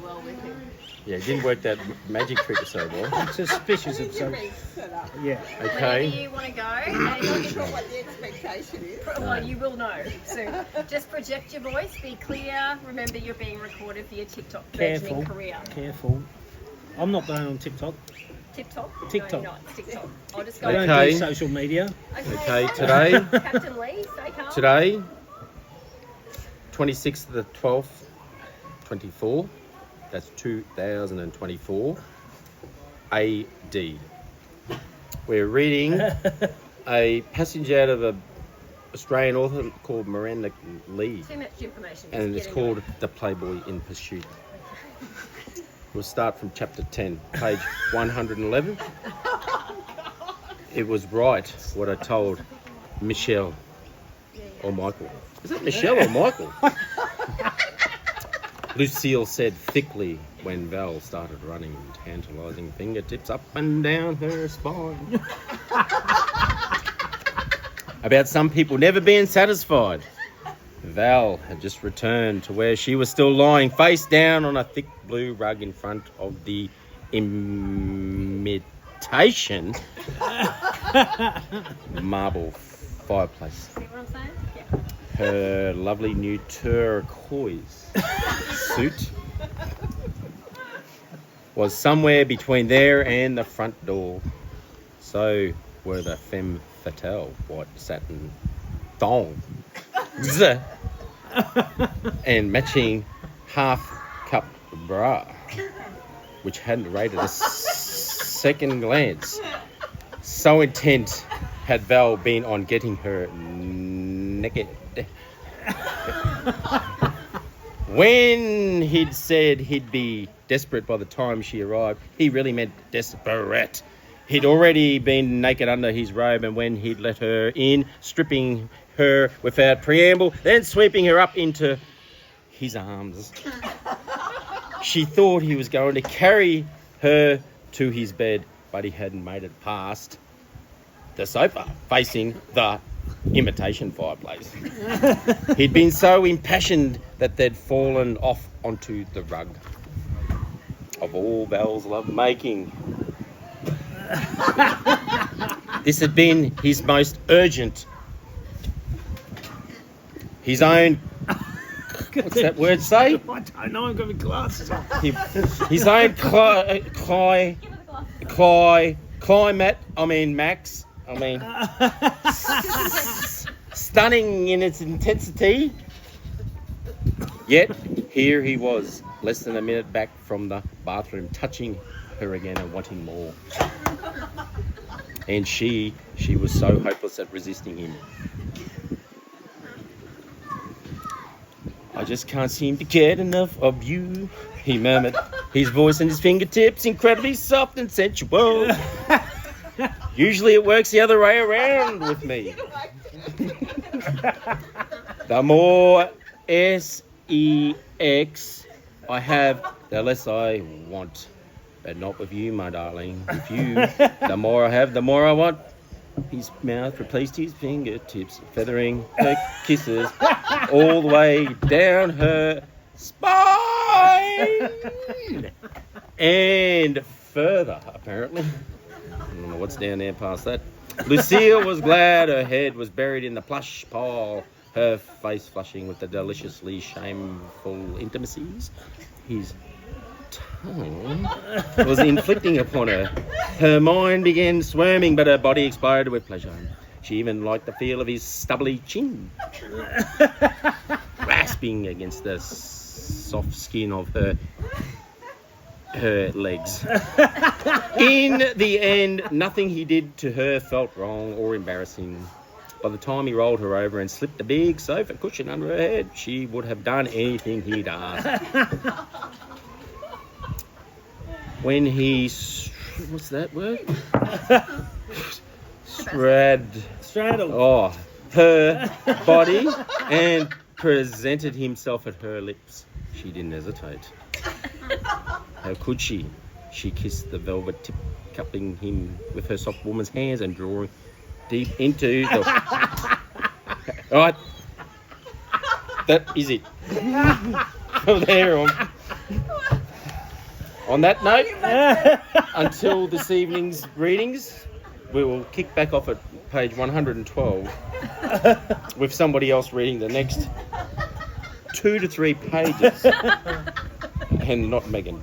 well with him. Yeah, it didn't work that magic trick so well. Suspicious of some. Yeah. Okay. Whenever you want to go, I'm and not sure what the expectation is. well, you will know soon. Just project your voice, be clear. Remember, you're being recorded for your TikTok burgeoning career. Careful. I'm not going on TikTok. TikTok? TikTok. No, you're not. TikTok. I'll just go. I don't Okay. do social media. Okay, today, Captain Lee, stay calm. today, 26th of the 12th, 24. That's 2024 AD. We're reading a passage out of an Australian author called Miranda Lee, Too much information. and Just it's get into called it. The Playboy In Pursuit. We'll start from chapter 10, page 111. It was right what I told Michelle or Michael. Is it Michelle or Michael? Lucille said thickly when Val started running, tantalising fingertips up and down her spine. About some people never being satisfied. Val had just returned to where she was still lying face down on a thick blue rug in front of the imitation marble fireplace. See what I'm saying? Yeah. Her lovely new turquoise suit was somewhere between there and the front door. So were the femme fatale white satin thongs and matching half-cup bra, which hadn't rated a second glance. So intent had Val been on getting her naked. When he'd said he'd be desperate by the time she arrived, he really meant desperate. He'd already been naked under his robe, and when he'd let her in, stripping her without preamble, then sweeping her up into his arms. She thought he was going to carry her to his bed, but he hadn't made it past the sofa facing the imitation fireplace. He'd been so impassioned that they'd fallen off onto the rug. Of all Val's love making, this had been his most urgent. His own. What's that word say? I don't know. I've got my glasses on. His own climate. I mean, Max. I mean, stunning in its intensity. Yet here he was, less than a minute back from the bathroom, touching her again and wanting more. And she was so hopeless at resisting him. I just can't seem to get enough of you, he murmured, his voice and his fingertips incredibly soft and sensual. Usually it works the other way around with me. The more sex I have, the less I want. But not with you, my darling. With you, the more I have, the more I want. His mouth replaced his fingertips, feathering her kisses all the way down her spine. And further, apparently. I don't know what's down there past that. Lucille was glad her head was buried in the plush pile, her face flushing with the deliciously shameful intimacies his tongue was inflicting upon her. Her mind began swarming, but her body exploded with pleasure. She even liked the feel of his stubbly chin rasping against the soft skin of her legs. In the end, nothing he did to her felt wrong or embarrassing. By the time he rolled her over and slipped a big sofa cushion under her head, she would have done anything he'd asked. When he... What's that word? Straddle. Oh, her body and presented himself at her lips. She didn't hesitate. How could she? She kissed the velvet tip, cupping him with her soft woman's hands and drawing deep into the... All right. That is it. From there on. On that note, Yeah. until this evening's readings, we will kick back off at page 112 with somebody else reading the next 2 to 3 pages, and not Megan.